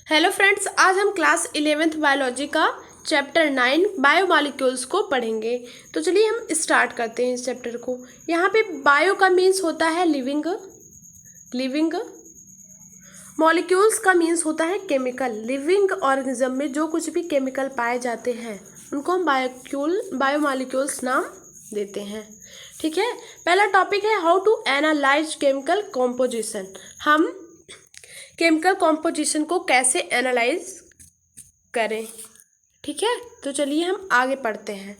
Hello friends, आज हम class 11th biology का चैप्टर 9 बायोमॉलिक्यूल्स को पढ़ेंगे। तो चलिए हम स्टार्ट करते हैं इस चैप्टर को। यहाँ पे बायो का मीन्स होता है लिविंग मॉलिक्यूल्स का मीन्स होता है केमिकल। लिविंग ऑर्गेनिज्म में जो कुछ भी केमिकल पाए जाते हैं उनको हम बायोमॉलिक्यूल्स नाम देते हैं। ठीक है, पहला टॉपिक है how to analyse chemical composition. हम केमिकल कॉम्पोजिशन को कैसे एनालाइज करें। ठीक है, तो चलिए हम आगे पढ़ते हैं।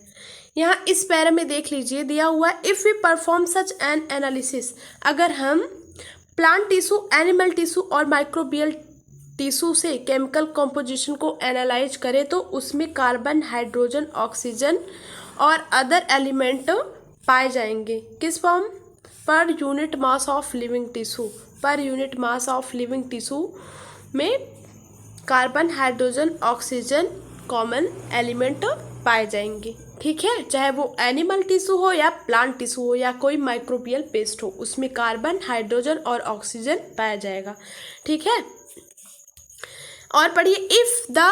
यहाँ इस पैरा में देख लीजिए, दिया हुआ है if we perform such an analysis. अगर हम प्लांट टिश्यू, एनिमल टिश्यू और माइक्रोबियल टिश्यू से केमिकल कॉम्पोजिशन को एनालाइज करें तो उसमें कार्बन, हाइड्रोजन, ऑक्सीजन और अदर एलिमेंट पाए जाएंगे। किस form? Per unit mass of living tissue. Per unit mass of living tissue में carbon, hydrogen, oxygen common element पाए जाएंगे। ठीक है, चाहे वो एनिमल टिश्यू हो या प्लांट टिश्यू हो या कोई माइक्रोबियल पेस्ट हो, उसमें कार्बन, हाइड्रोजन और ऑक्सीजन पाया जाएगा। ठीक है, और पढ़िए, if the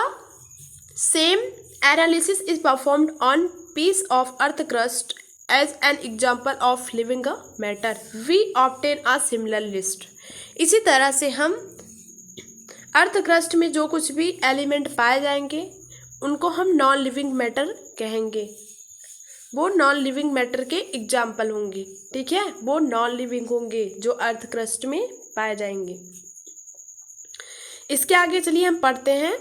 same analysis is performed on piece of earth crust as an example of living matter we obtain a similar list. इसी तरह से हम अर्थ क्रस्ट में जो कुछ भी एलिमेंट पाए जाएंगे उनको हम नॉन लिविंग मैटर कहेंगे। वो नॉन लिविंग मैटर के एग्जाम्पल होंगे। ठीक है, वो नॉन लिविंग होंगे जो अर्थ क्रस्ट में पाए जाएंगे। इसके आगे चलिए हम पढ़ते हैं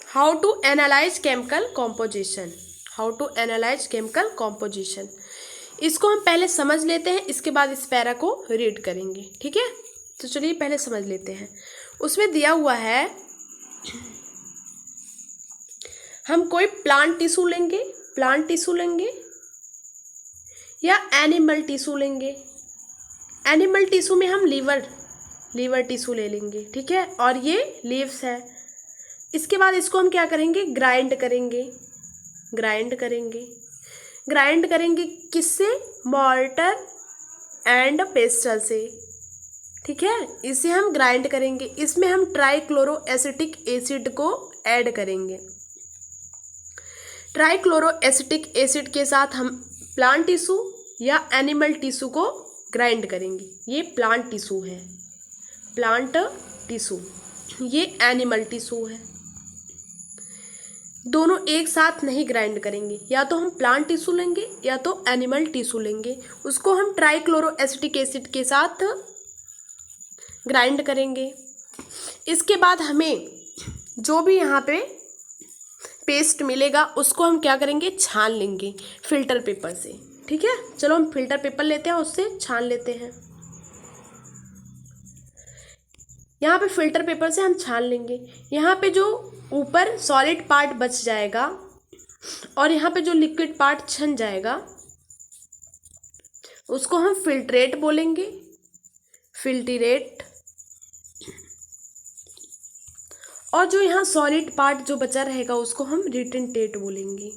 how to analyse chemical composition. How to analyse chemical composition, इसको हम पहले समझ लेते हैं, इसके बाद इस पैरा को रीड करेंगे। ठीक है, तो चलिए पहले समझ लेते हैं। उसमें दिया हुआ है हम कोई प्लांट टिश्यू लेंगे या एनिमल टिश्यू लेंगे। एनिमल टिश्यू में हम लीवर टिश्यू ले लेंगे। ठीक है, और ये लीव्स है। इसके बाद इसको हम क्या करेंगे? ग्राइंड करेंगे किससे? मॉर्टर एंड पेस्टल से। ठीक है, इसे हम ग्राइंड करेंगे। इसमें हम ट्राइक्लोरोएसिटिक एसिड को ऐड करेंगे। ट्राइक्लोरोएसिटिक एसिड के साथ हम प्लांट टिश्यू या एनिमल टिश्यू को ग्राइंड करेंगे। ये प्लांट टिश्यू है, प्लांट टिश्यू, ये एनिमल टिश्यू है। दोनों एक साथ नहीं ग्राइंड करेंगे, या तो हम प्लांट टिश्यू लेंगे या तो एनिमल टिश्यू लेंगे। उसको हम ट्राइक्लोरोएसिटिक एसिड के साथ ग्राइंड करेंगे। इसके बाद हमें जो भी यहाँ पे पेस्ट मिलेगा उसको हम क्या करेंगे? छान लेंगे फिल्टर पेपर से। ठीक है, चलो हम फिल्टर पेपर लेते हैं, उससे छान लेते हैं। यहाँ पे फिल्टर पेपर से हम छान लेंगे। यहाँ पे जो ऊपर सॉलिड पार्ट बच जाएगा और यहाँ पे जो लिक्विड पार्ट छन जाएगा उसको हम फिल्ट्रेट बोलेंगे, फिल्ट्रेट। और जो यहाँ सॉलिड पार्ट जो बचा रहेगा उसको हम रिटेंटेट बोलेंगे,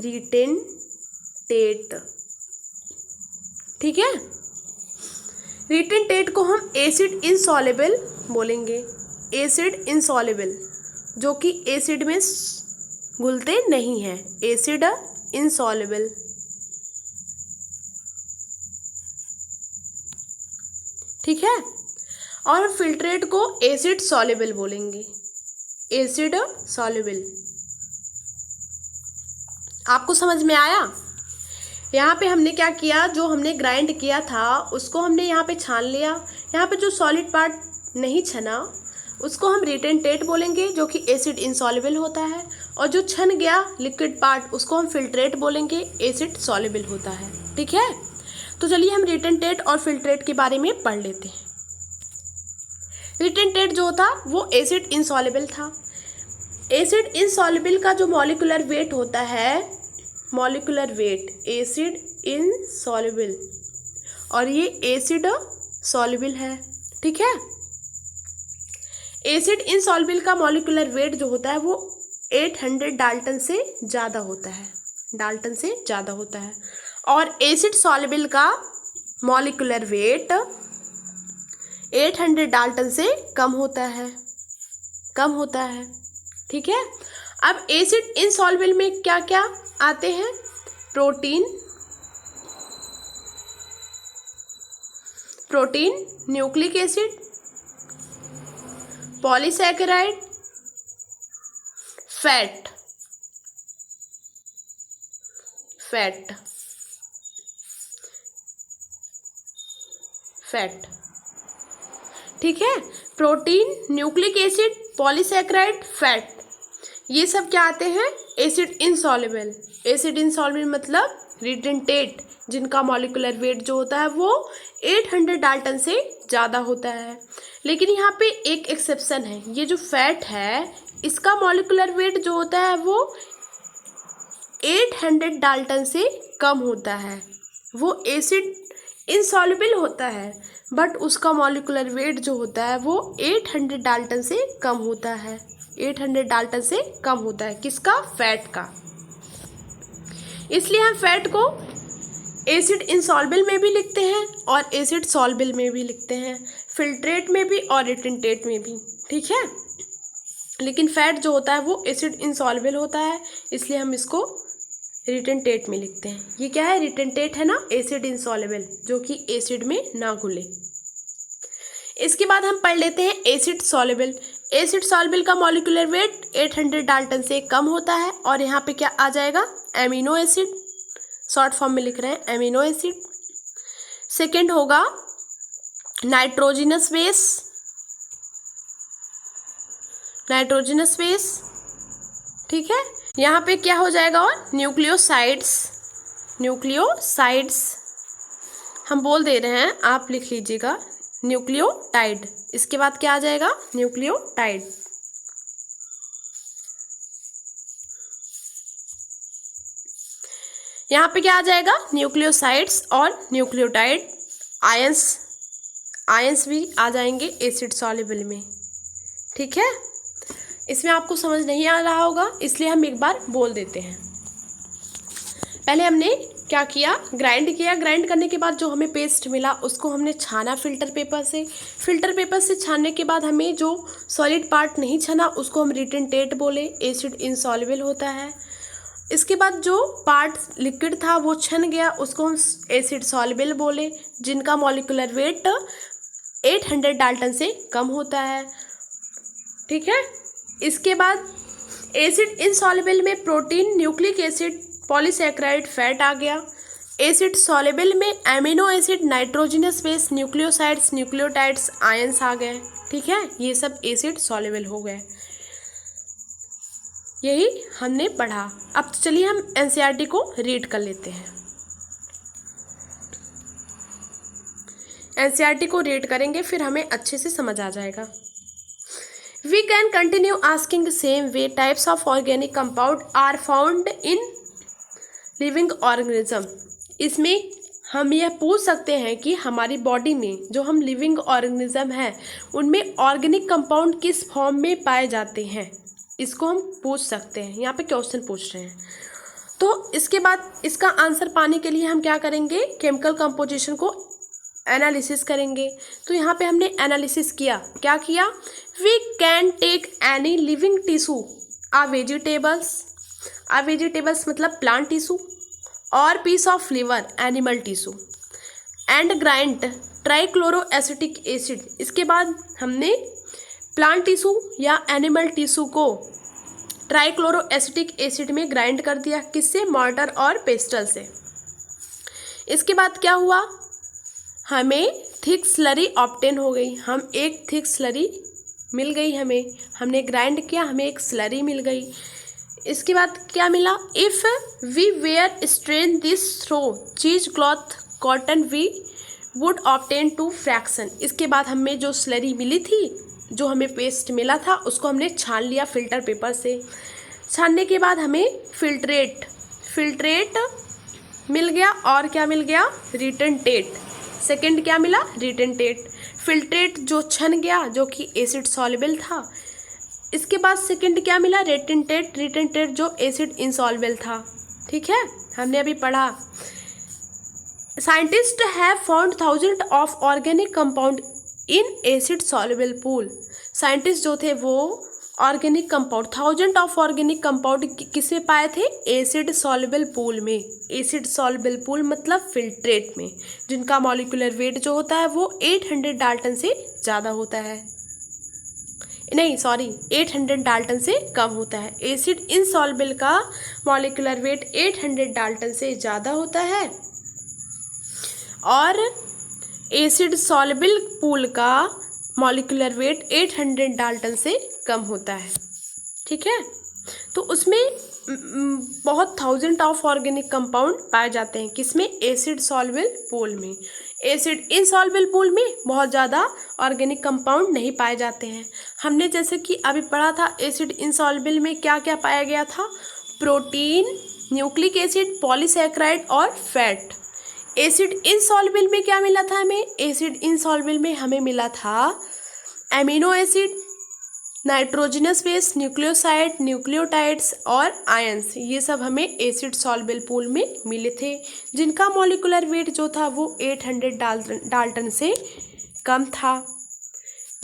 रिटेंटेट। ठीक है, रिटेंटेट को हम एसिड इनसॉल्युबल बोलेंगे, एसिड इनसॉल्युबल, जो कि एसिड में घुलते नहीं हैं, एसिड इनसॉल्युबल। ठीक है, और फिल्ट्रेट को एसिड सॉल्युबल बोलेंगे, एसिड सॉल्युबल। आपको समझ में आया? यहाँ पे हमने क्या किया, जो हमने ग्राइंड किया था उसको हमने यहाँ पे छान लिया। यहाँ पे जो सॉलिड पार्ट नहीं छना उसको हम रिटेंटेट बोलेंगे, जो कि एसिड इनसॉल्युबल होता है। और जो छन गया लिक्विड पार्ट उसको हम फिल्ट्रेट बोलेंगे, एसिड सॉल्युबल होता है। ठीक है, तो चलिए हम रिटेंटेट और फिल्ट्रेट के बारे में पढ़ लेते हैं। रिटेंटेट जो था वो एसिड इनसॉल्युबल था। एसिड इनसॉल्युबल का जो मॉलिक्यूलर वेट होता है, मॉलिक्यूलर वेट एसिड इनसॉल्युबल, और ये एसिड सॉल्युबल है। ठीक है, एसिड इनसॉल्युबल का मॉलिक्यूलर वेट जो होता है वो 800 डाल्टन से ज़्यादा होता है, और एसिड सॉल्युबल का मॉलिक्यूलर वेट 800 डाल्टन से कम होता है, कम होता है। ठीक है। अब एसिड इनसॉल्युबल में क्या क्या आते हैं? Protein, nucleic acid, polysaccharide, fat, ठीक है। Protein, nucleic acid, polysaccharide, fat, ये सब क्या आते हैं? Acid insoluble. एसिड इनसॉल्युबल मतलब रिटेंटेट, जिनका मॉलिक्यूलर वेट जो होता है वो 800 डाल्टन से ज़्यादा होता है। लेकिन यहाँ पे एक एक्सेप्शन है, ये जो फैट है इसका मॉलिक्यूलर वेट जो होता है वो 800 डाल्टन से कम होता है। वो एसिड इनसॉल्युबल होता है बट उसका मॉलिक्यूलर वेट जो होता है वो 800 डाल्टन से कम होता है। 800 डाल्टन से कम होता है किसका? फैट का। इसलिए हम फैट को एसिड इनसॉल्युबल में भी लिखते हैं और एसिड सॉल्युबल में भी लिखते हैं, फिल्ट्रेट में भी और रिटेंटेट में भी। ठीक है। लेकिन फैट जो होता है वो एसिड इनसॉल्युबल होता है, इसलिए हम इसको रिटेंटेट में लिखते हैं। ये क्या है? रिटेंटेट है ना, एसिड इनसॉल्युबल, जो कि एसिड में ना घुले। इसके बाद हम पढ़ लेते हैं एसिड सॉल्युबल। एसिड सॉल्युबल का मॉलिक्यूलर वेट 800 डाल्टन से कम होता है और यहाँ पे क्या आ जाएगा? एमिनो एसिड, शॉर्ट फॉर्म में लिख रहे हैं एमिनो एसिड। सेकेंड होगा नाइट्रोजनस बेस, ठीक है। यहाँ पे क्या हो जाएगा? और न्यूक्लियोसाइड्स हम बोल दे रहे हैं, आप लिख लीजिएगा न्यूक्लियोटाइड। इसके बाद क्या आ जाएगा? न्यूक्लियोटाइड। यहाँ पे क्या आ जाएगा? न्यूक्लियोसाइड्स और न्यूक्लियोटाइड। आयंस भी आ जाएंगे एसिड सॉल्युबल में। ठीक है। इसमें आपको समझ नहीं आ रहा होगा इसलिए हम एक बार बोल देते हैं। पहले हमने क्या किया? ग्राइंड किया। ग्राइंड करने के बाद जो हमें पेस्ट मिला उसको हमने छाना फिल्टर पेपर से। फिल्टर पेपर से छानने के बाद हमें जो सॉलिड पार्ट नहीं छना उसको हम रिटेंटेट बोले, एसिड इनसॉल्युबल होता है। इसके बाद जो पार्ट लिक्विड था वो छन गया, उसको हम एसिड सॉल्युबल बोले, जिनका मॉलिक्यूलर वेट 800 डाल्टन से कम होता है। ठीक है। इसके बाद एसिड इनसॉल्युबल में protein, nucleic acid, polysaccharide, fat आ गया। एसिड सॉल्युबल में amino acid, nitrogenous base, nucleosides, nucleotides, ions आ गए। ठीक है। ये सब एसिड सॉल्युबल हो गए। यही हमने पढ़ा। अब चलिए हम एनसीईआरटी को रीड कर लेते हैं। एनसीईआरटी को रीड करेंगे फिर हमें अच्छे से समझ आ जाएगा। We can continue asking the same way types of organic compound are found in living organism। इसमें हम यह पूछ सकते हैं कि हमारी बॉडी में जो हम लिविंग ऑर्गेनिज्म हैं उनमें ऑर्गेनिक कंपाउंड किस फॉर्म में पाए जाते हैं, इसको हम पूछ सकते हैं। यहाँ पे क्वेश्चन पूछ रहे हैं। तो इसके बाद इसका आंसर पाने के लिए हम क्या करेंगे? केमिकल कंपोजिशन को एनालिसिस करेंगे। तो यहाँ पे हमने एनालिसिस किया। क्या किया? We can take any living tissue, uh vegetables मतलब प्लांट टिश्यू, और piece of liver animal tissue, and grind trichloroacetic acid. इसके बाद हमने प्लांट टिश्यू या एनिमल टिश्यू को ट्राइक्लोरोएसिटिक एसिड में ग्राइंड कर दिया। किससे? मॉर्टर और पेस्टल से। इसके बाद क्या हुआ? हमें थिक स्लरी ऑब्टेन हो गई। हम एक थिक स्लरी मिल गई हमें, हमने ग्राइंड किया, हमें एक स्लरी मिल गई। इसके बाद क्या मिला? If we were strain this through cheesecloth cotton we would obtain two fraction. इसके बाद हमें जो स्लरी मिली थी, जो हमें पेस्ट मिला था, उसको हमने छान लिया फिल्टर पेपर से। छानने के बाद हमें फिल्ट्रेट मिल गया और क्या मिल गया? रिटेंटेट। सेकंड क्या मिला? रिटेंटेट। फिल्ट्रेट जो छन गया, जो कि एसिड सॉल्युबल था। इसके बाद सेकंड क्या मिला? रिटेंटेट जो एसिड इनसॉल्युबल था। ठीक है, हमने अभी पढ़ा। Scientist have found thousand of organic compound in acid soluble pool. Scientist जो थे वो organic compound, 1000 of organic compound किस में पाए थे? एसिड सॉल्युबल पूल में। एसिड सॉल्युबल पूल मतलब फिल्ट्रेट में, जिनका मॉलिक्यूलर वेट जो होता है वो 800 डाल्टन से ज़्यादा होता है, नहीं सॉरी 800 डाल्टन से कम होता है। एसिड इनसॉल्युबल का मॉलिक्यूलर वेट 800 डाल्टन से ज़्यादा होता है और एसिड सॉल्युबल पूल का मॉलिक्यूलर वेट 800 डाल्टन से कम होता है। ठीक है, तो उसमें बहुत 1000 ऑफ ऑर्गेनिक कंपाउंड पाए जाते हैं, किसमें? एसिड सॉल्युबल पूल में। एसिड इनसॉल्युबल पूल में बहुत ज़्यादा ऑर्गेनिक कंपाउंड नहीं पाए जाते हैं। हमने जैसे कि अभी पढ़ा था एसिड इनसॉल्युबल में क्या क्या पाया गया था? प्रोटीन, न्यूक्लिक एसिड, पॉलीसैकेराइड और फैट। एसिड इनसॉल्युबल में क्या मिला था हमें? एसिड इनसॉल्युबल में हमें मिला था amino acid, nitrogenous base, nucleoside, nucleotides और आयंस। ये सब हमें एसिड सॉल्युबल पूल में मिले थे, जिनका मॉलिक्यूलर वेट जो था वो 800 डाल्टन से कम था।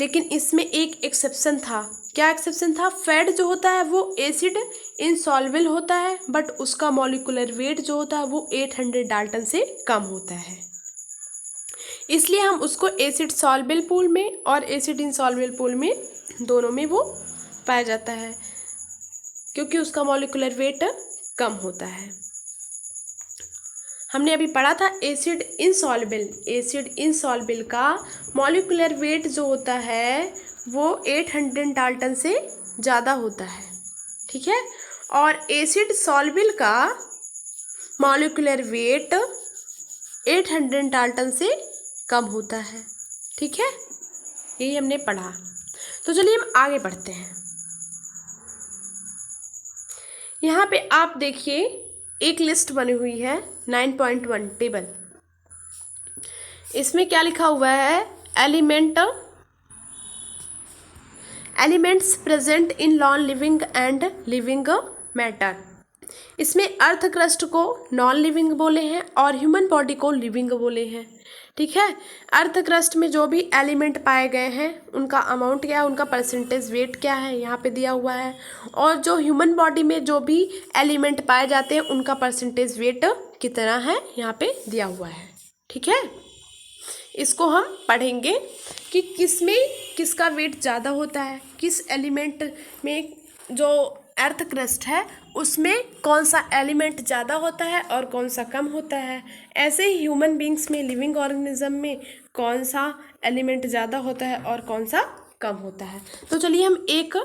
लेकिन इसमें एक एक्सेप्शन था। क्या एक्सेप्शन था? फैट जो होता है वो एसिड इनसॉल्युबल होता है, बट उसका मॉलिक्यूलर वेट जो होता है वो 800 डाल्टन से कम होता है, इसलिए हम उसको एसिड सॉल्युबल पूल में और एसिड इनसॉल्युबल पूल में दोनों में वो पाया जाता है, क्योंकि उसका मॉलिक्यूलर वेट कम होता है। हमने अभी पढ़ा था एसिड इनसॉल्युबल। एसिड इनसॉल्युबल का मॉलिक्यूलर वेट जो होता है वो 800 डाल्टन से ज़्यादा होता है। ठीक है, और एसिड सॉल्युबल का मॉलिक्यूलर वेट 800 डाल्टन से कम होता है। ठीक है, यही हमने पढ़ा। तो चलिए हम आगे बढ़ते हैं। यहाँ पे आप देखिए एक लिस्ट बनी हुई है 9.1 टेबल। इसमें क्या लिखा हुआ है? Elements present in non living and living matter. इसमें अर्थ क्रस्ट को नॉन लिविंग बोले हैं और ह्यूमन बॉडी को लिविंग बोले हैं। ठीक है, अर्थ क्रस्ट में जो भी एलिमेंट पाए गए हैं उनका अमाउंट क्या है, उनका परसेंटेज वेट क्या है, यहाँ पे दिया हुआ है। और जो ह्यूमन बॉडी में जो भी एलिमेंट पाए जाते हैं उनका परसेंटेज वेट कितना है, यहाँ पे दिया हुआ है। ठीक है, इसको हम पढ़ेंगे कि किस में किसका वेट ज़्यादा होता है, किस एलिमेंट में जो अर्थ क्रस्ट है उसमें कौन सा एलिमेंट ज़्यादा होता है और कौन सा कम होता है। ऐसे ही ह्यूमन बींग्स में, लिविंग ऑर्गेनिज्म में कौन सा एलिमेंट ज़्यादा होता है और कौन सा कम होता है। तो चलिए हम एक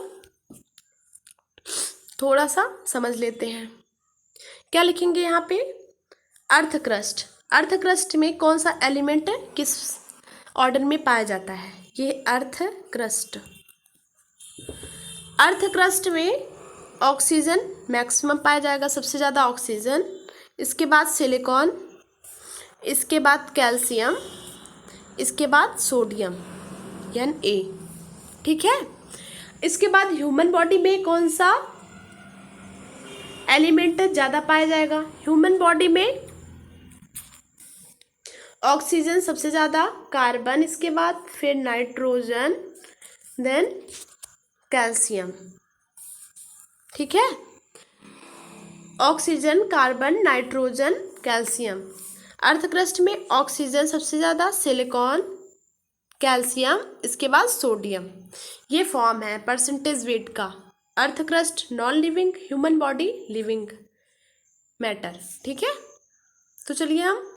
थोड़ा सा समझ लेते हैं। क्या लिखेंगे यहाँ पे? Earth crust. अर्थ क्रस्ट में कौन सा एलिमेंट किस ऑर्डर में पाया जाता है? ये अर्थ क्रस्ट। अर्थ क्रस्ट में ऑक्सीजन मैक्सिमम पाया जाएगा, सबसे ज़्यादा ऑक्सीजन, इसके बाद सिलिकॉन, इसके बाद कैल्शियम, इसके बाद सोडियम Na। ठीक है, इसके बाद ह्यूमन बॉडी में कौन सा एलिमेंट ज़्यादा पाया जाएगा? ह्यूमन बॉडी में ऑक्सीजन सबसे ज़्यादा, कार्बन इसके बाद, फिर नाइट्रोजन, देन कैल्शियम। ठीक है, oxygen, carbon, nitrogen, calcium. Earth crust में ऑक्सीजन सबसे ज़्यादा, सिलिकॉन, कैल्शियम, इसके बाद सोडियम। ये फॉर्म है परसेंटेज वेट का। Earth crust non living, human body living matter. ठीक है, तो चलिए हम